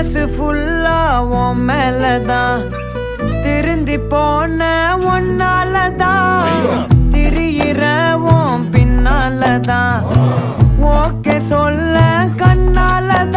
மனசு ஃபுல்லா உன் மேலதான் திருந்தி போன ஒன்னாலதான் திரியிற உன் பின்னாலதான் ஓகே சொல்ல கண்ணாலதான்